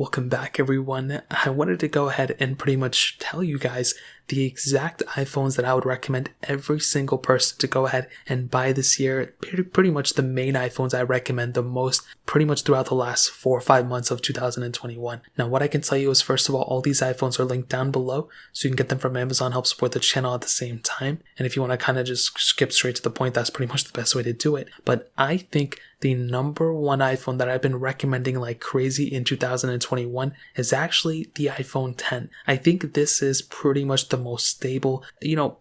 Welcome back, everyone. I wanted to go ahead and pretty much tell you guys the exact iPhones that I would recommend every single person to go ahead and buy this year. Pretty much the main iPhones I recommend the most pretty much throughout the last 4 or 5 months of 2021. Now, what I can tell you is, first of all these iPhones are linked down below, so you can get them from Amazon, help support the channel at the same time. And if you want to kind of just skip straight to the point, that's pretty much the best way to do it. But I think the number one iPhone that I've been recommending like crazy in 2021 is actually the iPhone 10. I think this is pretty much the most stable,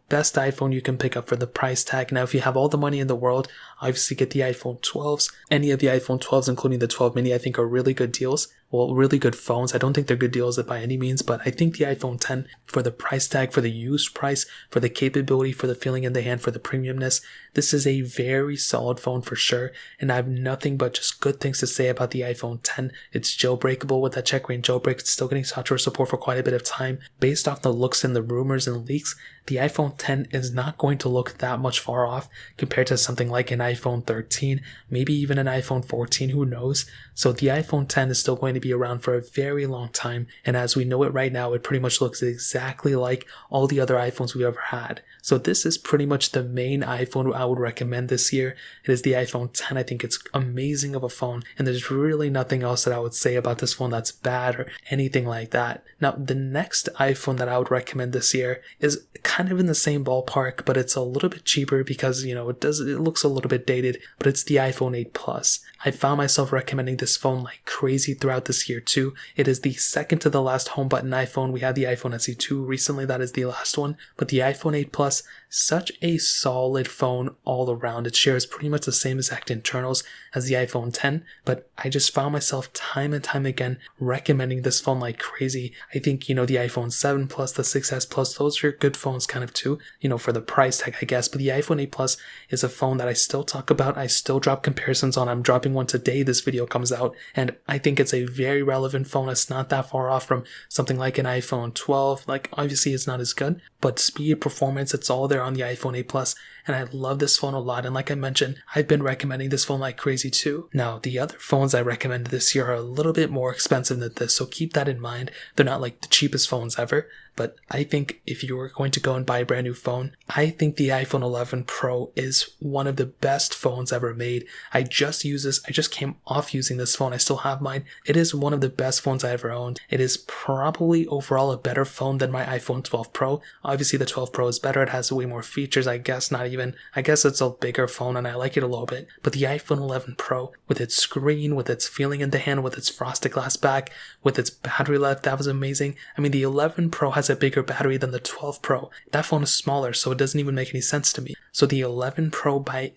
best iPhone you can pick up for the price tag. Now, if you have all the money in the world, obviously get the iPhone 12s. Any of the iPhone 12s, including the 12 mini, I think are really good deals. Well, really good phones. I don't think they're good deals by any means, but I think the iPhone 10, for the price tag, for the used price, for the capability, for the feeling in the hand, for the premiumness, this is a very solid phone for sure. And I have nothing but just good things to say about the iPhone 10. It's jailbreakable with that check range jailbreak. It's still getting software support for quite a bit of time. Based off the looks and the rumors and leaks, the iPhone 10 is not going to look that much far off compared to something like an iPhone 13, maybe even an iPhone 14, who knows? So the iPhone 10 is still going to be around for a very long time, and as we know it right now, it pretty much looks exactly like all the other iPhones we've ever had. So this is pretty much the main iPhone I would recommend this year. It is the iPhone 10. I think it's amazing of a phone, and there's really nothing else that I would say about this phone that's bad or anything like that. Now, the next iPhone that I would recommend this year is kind of in the same ballpark, but it's a little bit cheaper because, it looks a little bit dated, but it's the iPhone 8 Plus. I found myself recommending this phone like crazy throughout this year too. It is the second to the last home button iPhone. We had the iPhone SE 2 recently, that is the last one, but the iPhone 8 Plus, such a solid phone all around. It shares pretty much the same exact internals as the iPhone 10, but I just found myself time and time again recommending this phone like crazy. I think, the iPhone 7 Plus, the 6S Plus, those are good phones kind of too, for the price tag, I guess. But the iPhone 8 Plus is a phone that I still talk about. I still drop comparisons on. I'm dropping one today. This video comes out, and I think it's a very relevant phone. It's not that far off from something like an iPhone 12. Like, obviously it's not as good, but speed, performance, it's all there on the iPhone 8 Plus, and I love this phone a lot. And like I mentioned, I've been recommending this phone like crazy too. Now, the other phones I recommend this year are a little bit more expensive than this, so keep that in mind. They're not like the cheapest phones ever, but I think if you were going to go and buy a brand new phone, I think the iPhone 11 Pro is one of the best phones ever made. I just use this. I just came off using this phone. I still have mine. It is one of the best phones I ever owned. It is probably overall a better phone than my iPhone 12 Pro. Obviously, the 12 Pro is better. It has way more features, I guess. I guess it's a bigger phone and I like it a little bit. But the iPhone 11 Pro, with its screen, with its feeling in the hand, with its frosted glass back, with its battery life, that was amazing. I mean, the 11 Pro has a bigger battery than the 12 Pro. That phone is smaller, so it doesn't even make any sense to me. So the 11 Pro, by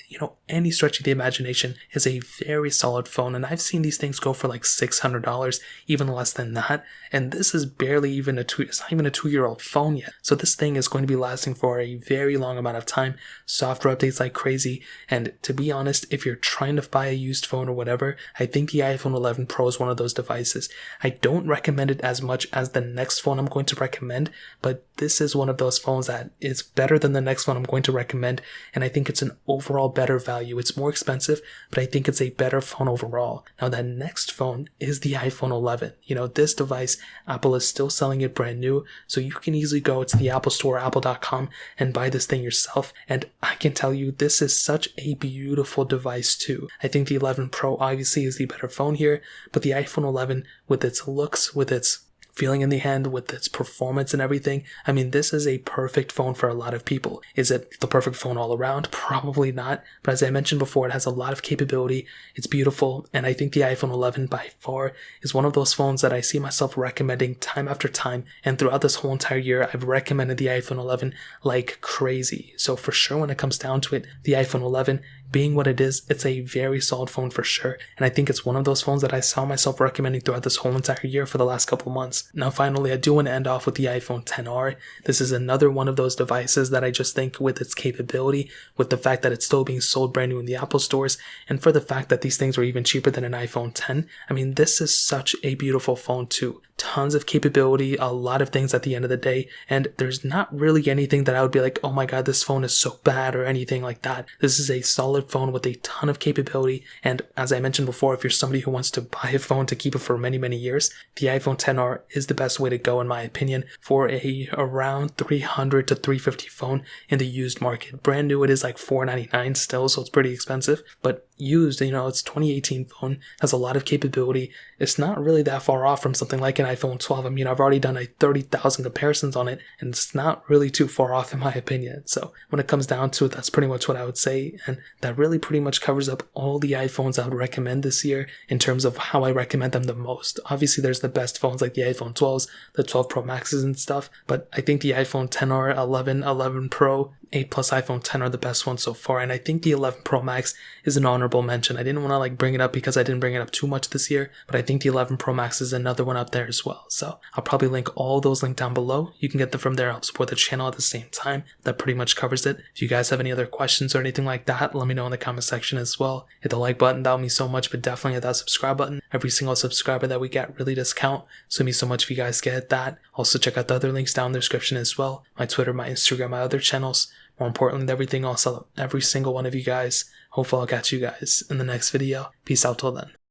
any stretch of the imagination, is a very solid phone, and I've seen these things go for like $600, even less than that. And this is barely even it's not even a 2-year-old phone yet. So this thing is going to be lasting for a very long amount of time. Software updates like crazy. And to be honest, if you're trying to buy a used phone or whatever, I think the iPhone 11 Pro is one of those devices. I don't recommend it as much as the next phone I'm going to recommend, but this is one of those phones that is better than the next one I'm going to recommend, and I think it's an overall better value. It's more expensive, but I think it's a better phone overall. Now, that next phone is the iPhone 11. This device, Apple is still selling it brand new, so you can easily go to the Apple Store, apple.com, and buy this thing yourself, and I can tell you this is such a beautiful device too. I think the 11 Pro obviously is the better phone here, but the iPhone 11, with its looks, with its feeling in the hand, with its performance and everything, I mean, this is a perfect phone for a lot of people. Is it the perfect phone all around? Probably not. But as I mentioned before, it has a lot of capability. It's beautiful. And I think the iPhone 11 by far is one of those phones that I see myself recommending time after time. And throughout this whole entire year, I've recommended the iPhone 11 like crazy. So for sure, when it comes down to it, the iPhone 11, being what it is, it's a very solid phone for sure. And I think it's one of those phones that I saw myself recommending throughout this whole entire year for the last couple months. Now, finally, I do want to end off with the iPhone XR. This is another one of those devices that I just think, with its capability, with the fact that it's still being sold brand new in the Apple stores, and for the fact that these things are even cheaper than an iPhone 10, I mean, this is such a beautiful phone too. tons of capability, a lot of things at the end of the day, and there's not really anything that I would be like, oh my god, this phone is so bad or anything like that. This is a solid phone with a ton of capability, and as I mentioned before, if you're somebody who wants to buy a phone to keep it for many, many years, the iPhone XR is the best way to go in my opinion for a around $300 to $350 phone in the used market. Brand new, it is like $499 still, so it's pretty expensive, but used, it's 2018 phone, has a lot of capability. It's not really that far off from something like an iPhone 12. I mean, I've already done 30,000 comparisons on it, and it's not really too far off in my opinion. So when it comes down to it, that's pretty much what I would say, and that really pretty much covers up all the iPhones I would recommend this year in terms of how I recommend them the most. Obviously, there's the best phones like the iPhone 12s, the 12 Pro Maxes and stuff, but I think the iPhone XR, 11, 11 Pro, 8 Plus, iPhone 10 are the best ones so far, and I think the 11 Pro Max is an honorable mention. I didn't want to bring it up because I didn't bring it up too much this year, but I think the 11 Pro Max is another one up there as well. So I'll probably link all those linked down below. You can get them from there, help support the channel at the same time. That pretty much covers it. If you guys have any other questions or anything like that, let me know in the comment section as well. Hit the like button, that would mean so much, but definitely hit that subscribe button. Every single subscriber that we get really does count, so it means so much if you guys get that. Also check out the other links down in the description as well. My Twitter, my Instagram, my other channels. More importantly than everything else, I love every single one of you guys. Hopefully I'll catch you guys in the next video. Peace out till then.